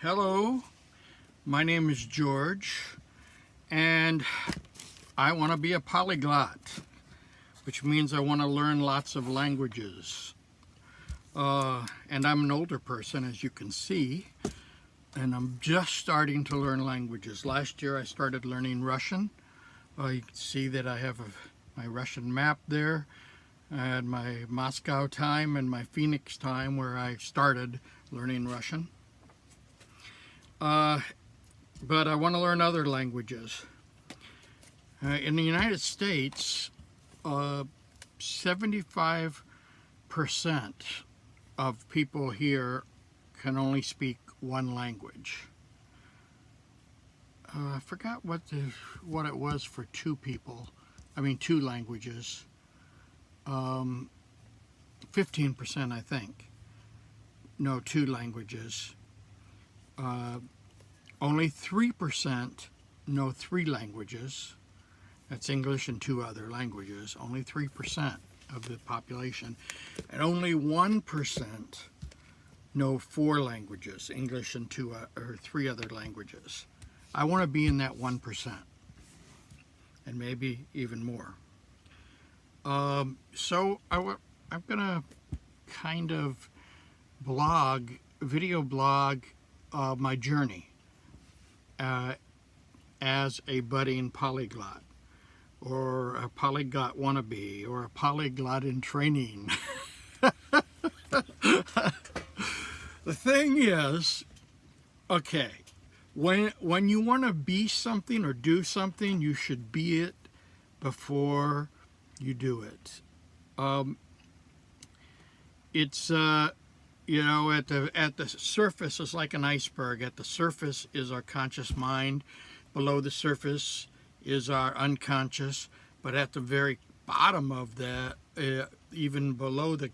Hello, my name is George, and I want to be a polyglot, which means I want to learn lots of languages. And I'm an older person, as you can see, and I'm just starting to learn languages. Last year I started learning Russian. You can see that I have my Russian map there. I had my Moscow time and my Phoenix time where I started learning Russian. But I want to learn other languages. In the United States, 75% of people here can only speak one language. I forgot what it was for two languages. 15%, I think, know two languages. Only 3% know three languages. That's English and two other languages. Only 3% of the population. And only 1% know four languages, English and three other languages. I want to be in that 1%, and maybe even more. So I'm going to kind of video blog my journey as a budding polyglot, or a polyglot wannabe, or a polyglot in training. The thing is, okay, when you want to be something or do something, you should be it before you do it. It's you know, at the surface is like an iceberg. At the surface is our conscious mind. Below the surface is our unconscious. But at the very bottom of that, even below the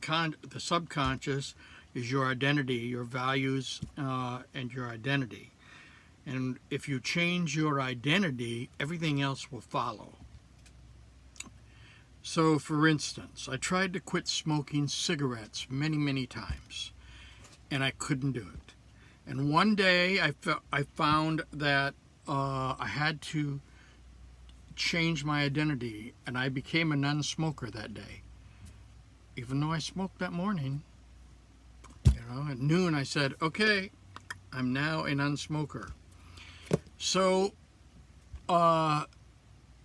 subconscious, is your identity, your values, and your identity. And if you change your identity, everything else will follow. So, for instance, I tried to quit smoking cigarettes many, many times, and I couldn't do it. And one day I found that I had to change my identity, and I became a non-smoker that day. Even though I smoked that morning, at noon I said, okay, I'm now a non-smoker. So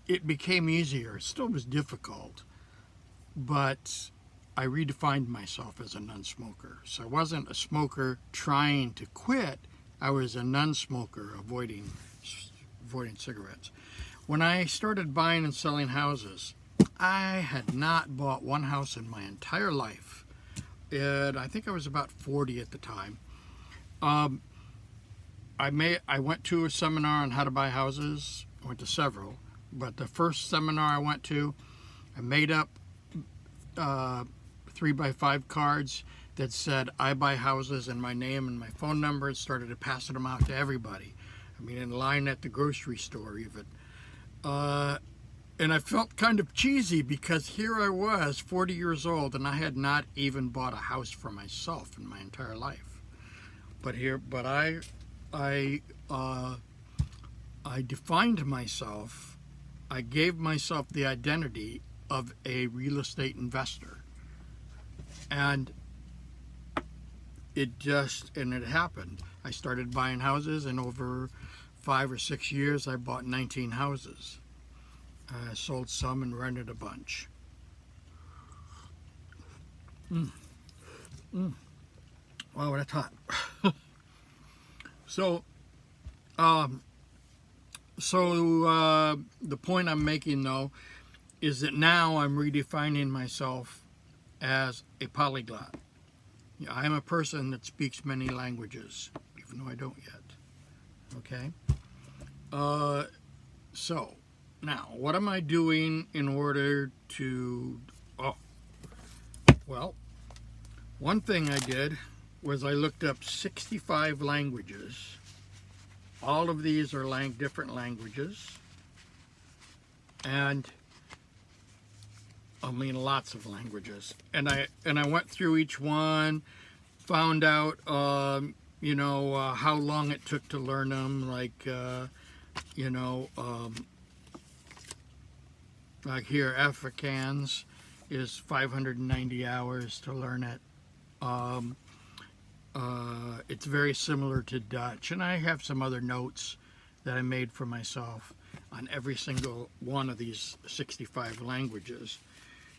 it became easier. It still was difficult, but I redefined myself as a non-smoker. So I wasn't a smoker trying to quit. I was a non-smoker avoiding cigarettes. When I started buying and selling houses, I had not bought one house in my entire life. I think I was about 40 at the time. I went to a seminar on how to buy houses. I went to several, but the first seminar I went to, I made up 3x5 cards that said I buy houses and my name and my phone number, and started to pass them out to everybody. I mean, in line at the grocery store even. And I felt kind of cheesy because here I was, 40 years old, and I had not even bought a house for myself in my entire life. But I defined myself. I gave myself the identity of a real estate investor. And it happened. I started buying houses, and over 5 or 6 years, I bought 19 houses. I sold some and rented a bunch. Wow, that's hot. So the point I'm making, though, is that now I'm redefining myself as a polyglot. I'm a person that speaks many languages, even though I don't yet. Okay? So, now, what am I doing in order to... Well, one thing I did was I looked up 65 languages. All of these are different languages. And lots of languages. And I went through each one, found out how long it took to learn them, like, like here, Afrikaans is 590 hours to learn it. It's very similar to Dutch, and I have some other notes that I made for myself on every single one of these 65 languages.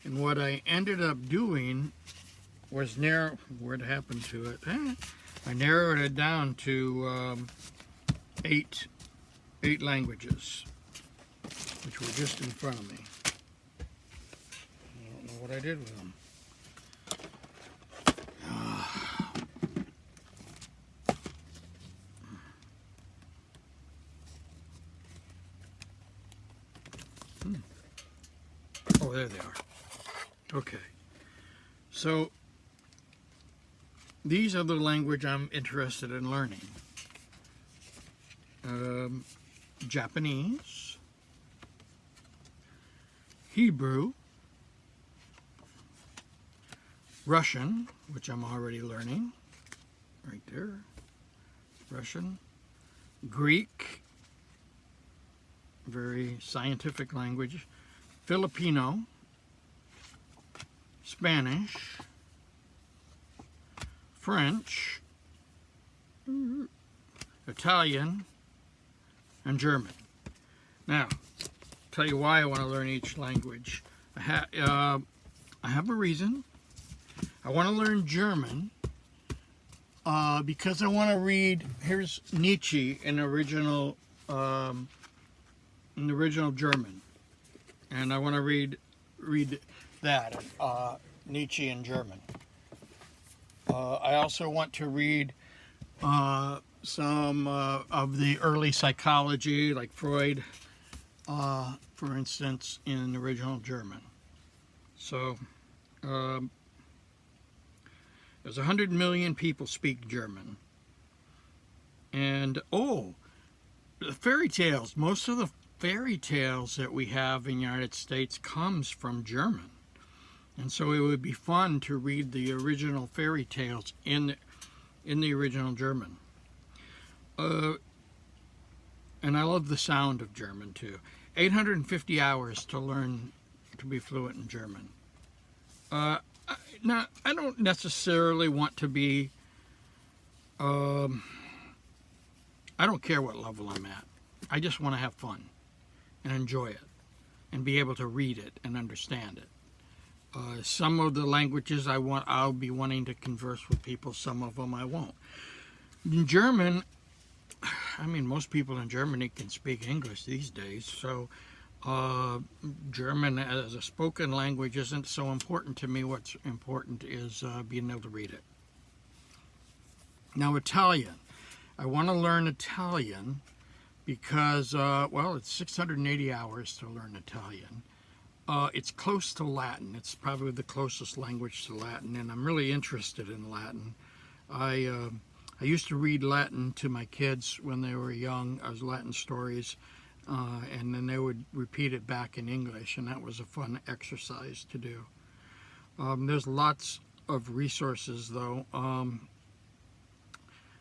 And what I ended up doing was where'd it happen to it? I narrowed it down to eight languages, which were just in front of me. I don't know what I did with them. Oh, there they are. Okay. So, these are the language I'm interested in learning. Japanese, Hebrew, Russian, which I'm already learning, right there, Russian, Greek, very scientific language, Filipino, Spanish, French, Italian, and German. Now, tell you why I want to learn each language. I have a reason. I want to learn German because I want to read. Here's Nietzsche in original German, and I want to read that Nietzsche in German. I also want to read some of the early psychology, like Freud, for instance, in original German. So, there's 100 million people speak German. And, the fairy tales. Most of the fairy tales that we have in the United States comes from German. And so it would be fun to read the original fairy tales in the original German. And I love the sound of German too. 850 hours to learn to be fluent in German. Now, I don't necessarily want to be, I don't care what level I'm at. I just want to have fun and enjoy it and be able to read it and understand it. Some of the languages I'll be wanting to converse with people. Some of them I won't. In German, most people in Germany can speak English these days, so German as a spoken language isn't so important to me. What's important is being able to read it. Now, Italian. I want to learn Italian because, it's 680 hours to learn Italian. It's close to Latin. It's probably the closest language to Latin, and I'm really interested in Latin. I used to read Latin to my kids when they were young, as Latin stories, and then they would repeat it back in English, and that was a fun exercise to do. There's lots of resources, though.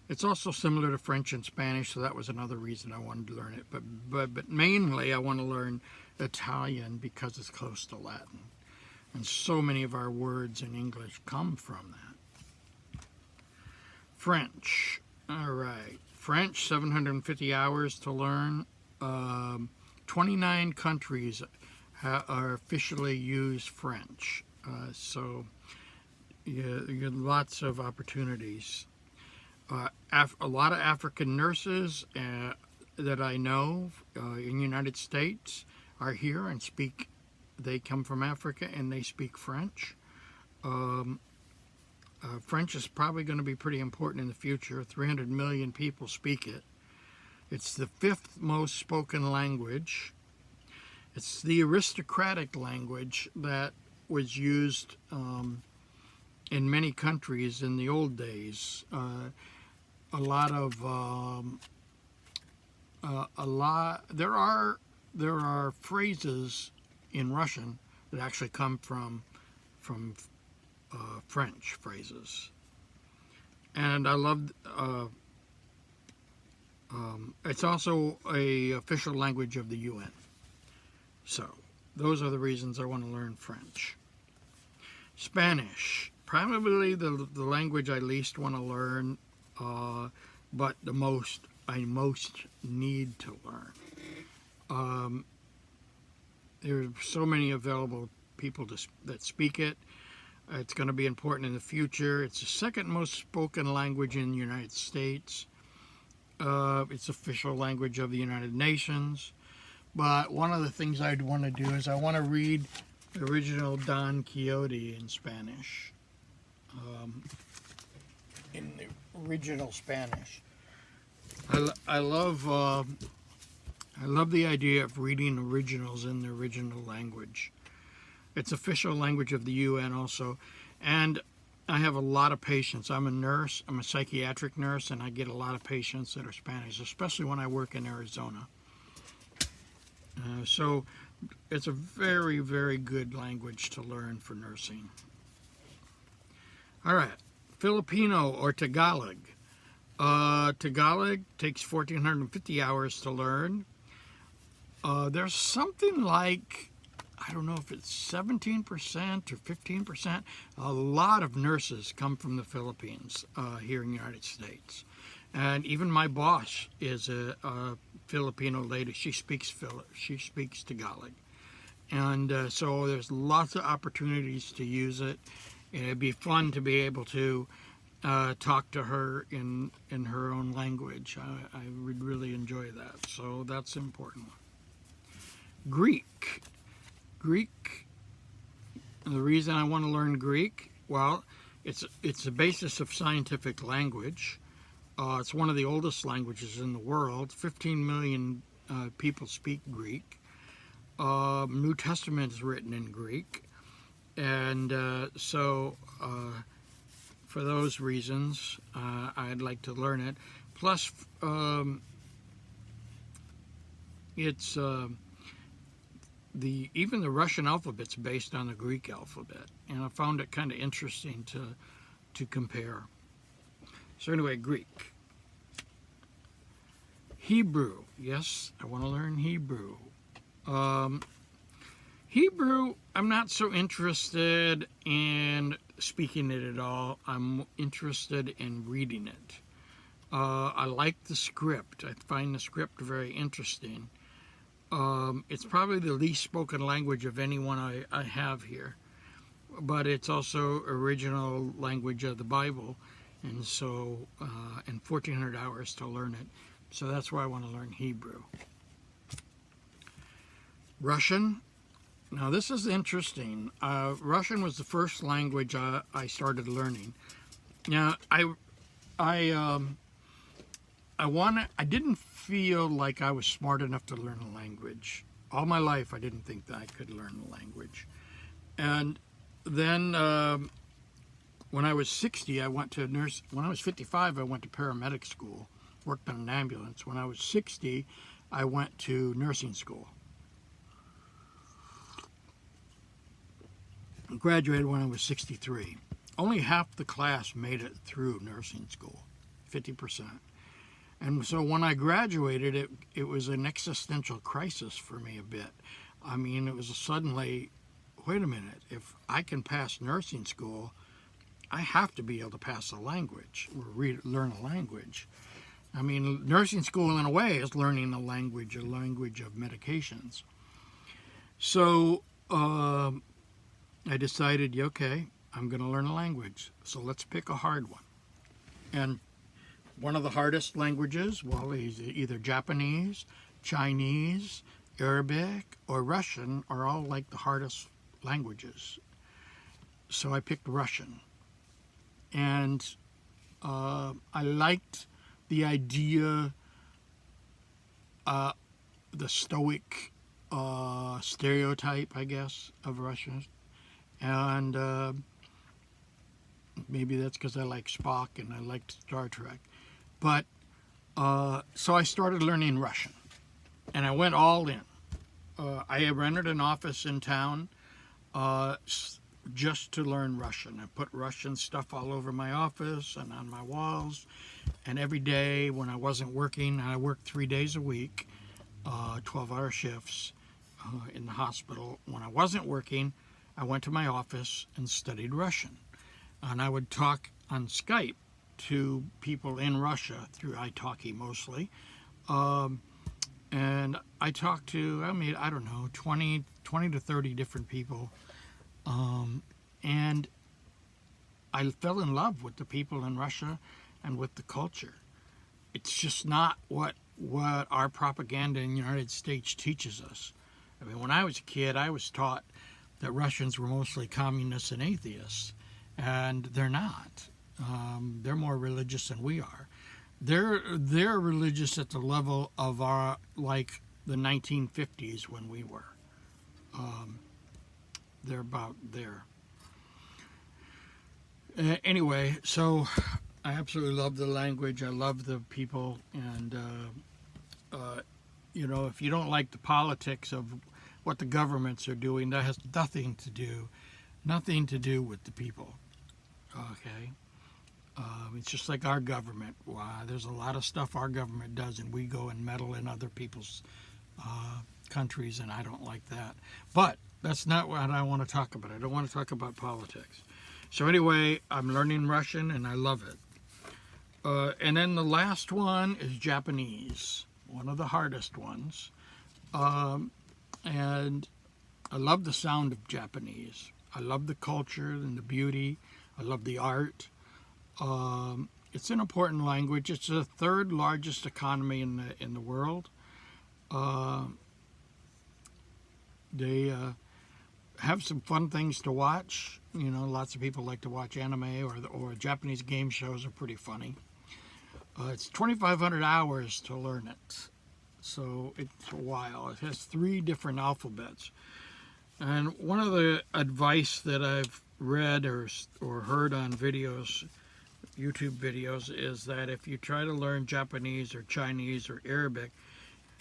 It's also similar to French and Spanish, so that was another reason I wanted to learn it. But mainly I want to learn Italian because it's close to Latin. And so many of our words in English come from that. French. All right. French, 750 hours to learn. 29 countries are officially use French. So you get lots of opportunities. A lot of African nurses that I know in the United States are here and speak. They come from Africa and they speak French. French is probably going to be pretty important in the future. 300 million people speak it. It's the 5th most spoken language. It's the aristocratic language that was used in many countries in the old days. There are phrases in Russian that actually come from French phrases. and I love. It's also a official language of the UN. So those are the reasons I want to learn French. Spanish, probably the language I least want to learn, but I most need to learn. There are so many available people that speak it. It's going to be important in the future. It's the second most spoken language in the United States. It's official language of the United Nations. But one of the things I'd want to do is I want to read the original Don Quixote in Spanish. In the original Spanish. I love the idea of reading originals in the original language. It's official language of the UN also. And I have a lot of patients. I'm a nurse. I'm a psychiatric nurse, and I get a lot of patients that are Spanish, especially when I work in Arizona. So it's a very, very good language to learn for nursing. All right, Filipino or Tagalog. Tagalog takes 1,450 hours to learn. There's something like, I don't know if it's 17% or 15%. A lot of nurses come from the Philippines here in the United States. And even my boss is a Filipino lady. She speaks Tagalog. And so there's lots of opportunities to use it. And it'd be fun to be able to talk to her in her own language. I would really enjoy that. So that's important. Greek. The reason I want to learn Greek, well, it's the basis of scientific language. It's one of the oldest languages in the world. 15 million people speak Greek. New Testament is written in Greek. And so for those reasons, I'd like to learn it. Plus, it's even the Russian alphabet's based on the Greek alphabet, and I found it kind of interesting to compare. So anyway, Greek. Hebrew. Yes, I want to learn Hebrew. Hebrew, I'm not so interested in speaking it at all. I'm interested in reading it. I like the script. I find the script very interesting. It's probably the least spoken language of anyone I have here, but it's also original language of the Bible, and so and 1,400 hours to learn it. So that's why I want to learn Hebrew. Russian. Now this is interesting. Russian was the first language I started learning. Now I didn't feel like I was smart enough to learn a language. All my life I didn't think that I could learn a language. And then when I was 60, I went to nurse. When I was 55, I went to paramedic school, worked on an ambulance. When I was 60, I went to nursing school. Graduated when I was 63. Only half the class made it through nursing school, 50%. And so when I graduated, it was an existential crisis for me a bit. I mean, it was suddenly, wait a minute, if I can pass nursing school, I have to be able to pass a language, or learn a language. I mean, nursing school in a way is learning a language of medications. So I decided, okay, I'm going to learn a language. So let's pick a hard one. And one of the hardest languages, well, is either Japanese, Chinese, Arabic, or Russian are all like the hardest languages. So I picked Russian. And I liked the idea, the stoic stereotype, I guess, of Russians. And maybe that's because I like Spock and I liked Star Trek. But so I started learning Russian, and I went all in. I rented an office in town, just to learn Russian. I put Russian stuff all over my office and on my walls. And every day when I wasn't working, I worked 3 days a week, 12-hour shifts in the hospital. When I wasn't working, I went to my office and studied Russian. And I would talk on Skype to people in Russia through italki mostly. And I talked to, I don't know, 20 to 30 different people. And I fell in love with the people in Russia and with the culture. It's just not what our propaganda in the United States teaches us. I mean, when I was a kid, I was taught that Russians were mostly communists and atheists, and they're not. They're more religious than we are. They're religious at the level of like the 1950s when we were. They're about there. Anyway, so I absolutely love the language. I love the people, and if you don't like the politics of what the governments are doing, that has nothing to do with the people. Okay, it's just like our government. There's a lot of stuff our government does, and we go and meddle in other people's countries, and I don't like that. But that's not what I want to talk about. I don't want to talk about politics. So anyway, I'm learning Russian, and I love it. And then the last one is Japanese, one of the hardest ones. And I love the sound of Japanese. I love the culture and the beauty. I love the art. It's an important language. It's the third largest economy in the world. They have some fun things to watch. Lots of people like to watch anime or Japanese game shows are pretty funny. It's 2,500 hours to learn it, so it's a while. It has 3 different alphabets. And one of the advice that I've read or heard on videos, YouTube videos, is that if you try to learn Japanese or Chinese or Arabic,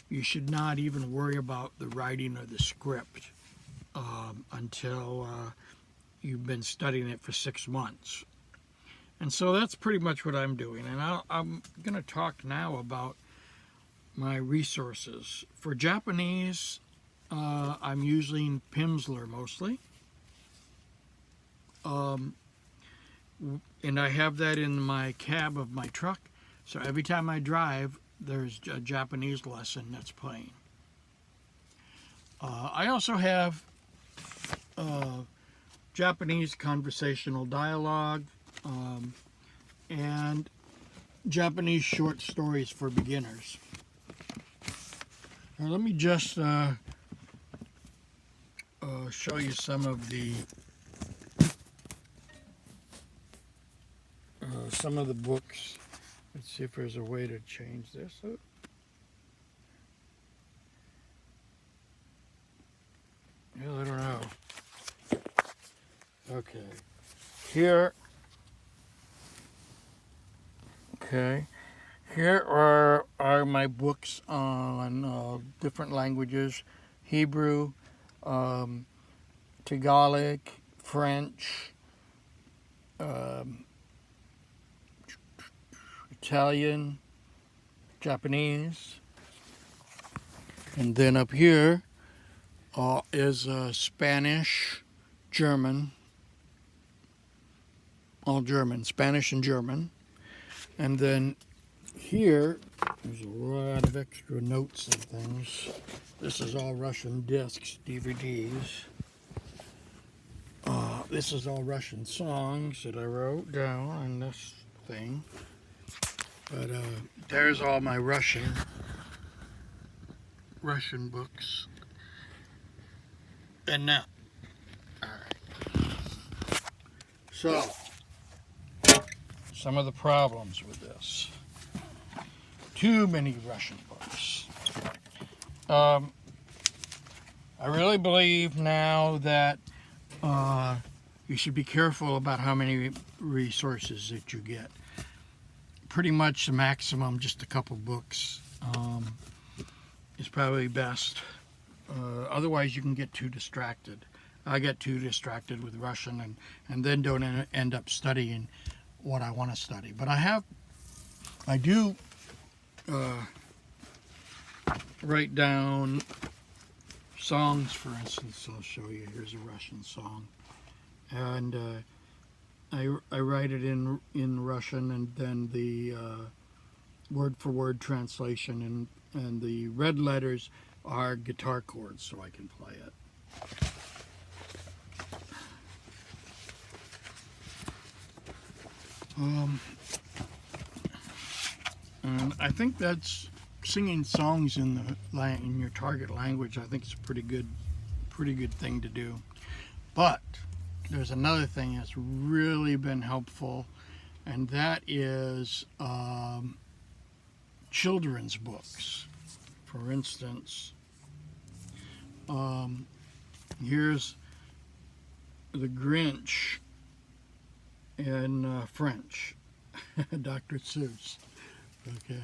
you should not even worry about the writing or the script until you've been studying it for 6 months. And so that's pretty much what I'm doing. And I'm going to talk now about my resources. For Japanese, I'm using Pimsleur mostly. And I have that in my cab of my truck. So every time I drive, there's a Japanese lesson that's playing. I also have Japanese conversational dialogue and Japanese short stories for beginners. Now let me just show you some of the books. Let's see if there's a way to change this. Well, I don't know. Okay. Here are my books on different languages: Hebrew, Tagalog, French, Italian, Japanese, and then up here is Spanish, German, all German, Spanish and German. And then here, there's a lot of extra notes and things. This is all Russian discs, DVDs. This is all Russian songs that I wrote down on this thing. But there's all my Russian books. And now, all right. So, some of the problems with this. Too many Russian books. I really believe now that you should be careful about how many resources that you get. Pretty much the maximum, just a couple books, is probably best. Otherwise, you can get too distracted. I get too distracted with Russian and then don't end up studying what I want to study. But I do write down songs, for instance. I'll show you. Here's a Russian song. And I write it in Russian, and then the word-for-word translation, and the red letters are guitar chords, so I can play it. And I think that's singing songs in your target language. I think it's a pretty good thing to do. But there's another thing that's really been helpful, and that is children's books. For instance, here's The Grinch in French, Dr. Seuss. Okay.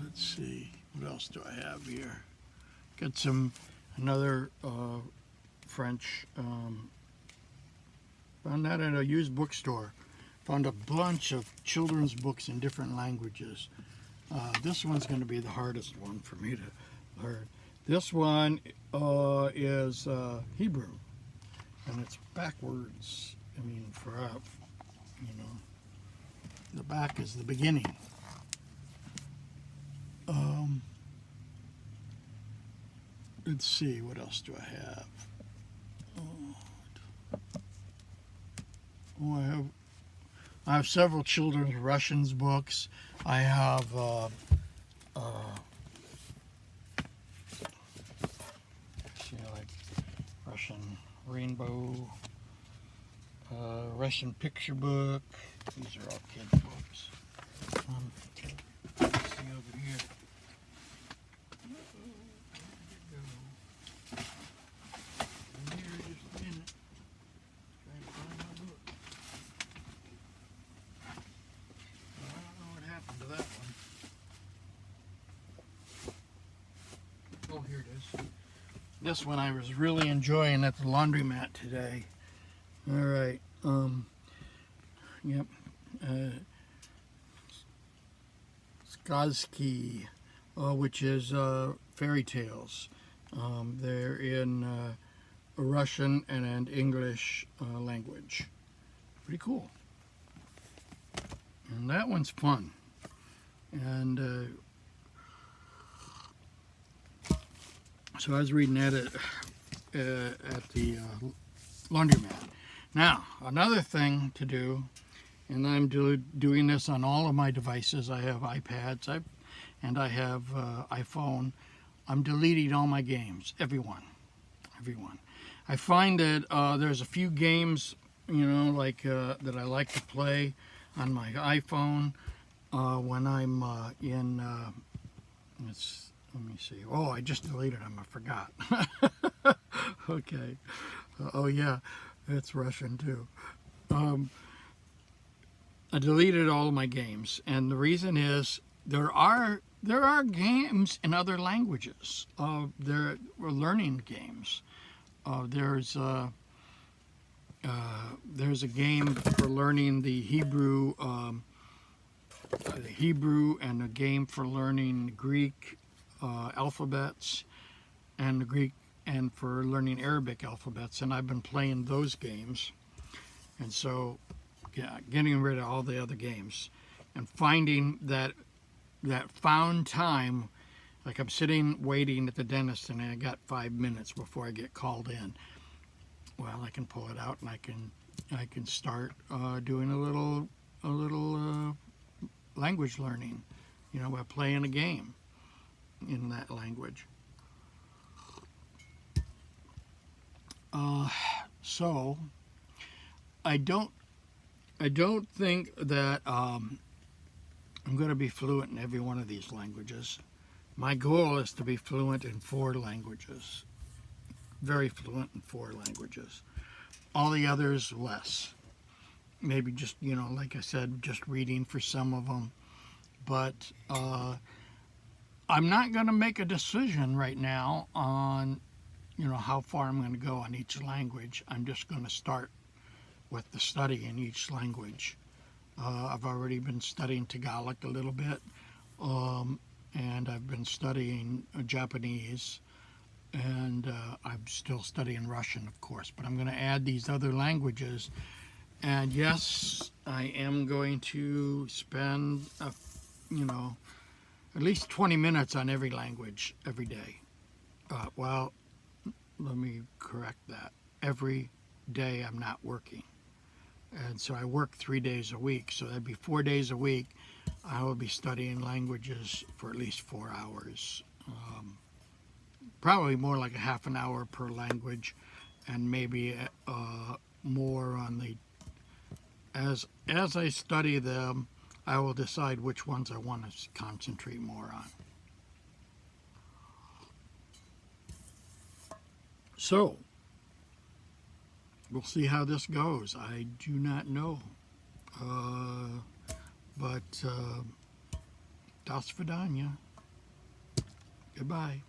Let's see, what else do I have here? Got another French. Found that at a used bookstore. Found a bunch of children's books in different languages. This one's going to be the hardest one for me to learn. This one is Hebrew, and it's backwards. I mean, the back is the beginning. Let's see, what else do I have? I have several children's Russians books. I have like Russian Rainbow, Russian picture book. These are all kids' books. Let's see over here. Oh, here it is. This one I was really enjoying at the laundromat today. All right. Yep. Skazki, which is fairy tales. They're in Russian and English language. Pretty cool. And that one's fun. And so I was reading that at the laundromat. Now, another thing to do, and I'm doing this on all of my devices. I have iPads, and I have iPhone. I'm deleting all my games, everyone. I find that there's a few games, like that I like to play on my iPhone when I'm in. Let me see. Oh, I just deleted them. I forgot. Okay. Oh yeah, it's Russian too. I deleted all of my games, and the reason is there are games in other languages. We're learning games. There's a game for learning the Hebrew, and a game for learning Greek alphabets, and for learning Arabic alphabets, and I've been playing those games, and so getting rid of all the other games, and finding that found time, like I'm sitting waiting at the dentist, and I got 5 minutes before I get called in. Well, I can pull it out, and I can start doing a little language learning, by playing a game in that language. So I don't think that I'm going to be fluent in every one of these languages. My goal is to be fluent in 4 languages. Very fluent in 4 languages. All the others, less. Maybe just, like I said, just reading for some of them. But I'm not going to make a decision right now on, how far I'm going to go on each language. I'm just going to start with the study in each language. I've already been studying Tagalog a little bit, and I've been studying Japanese, and I'm still studying Russian, of course, but I'm going to add these other languages. And yes, I am going to spend, at least 20 minutes on every language every day. Well, let me correct that. Every day I'm not working. And so I work 3 days a week. So that'd be 4 days a week. I will be studying languages for at least 4 hours. Probably more like a half an hour per language, and maybe more on the as I study them, I will decide which ones I want to concentrate more on. So, we'll see how this goes. I do not know. But, das Vidania. Goodbye.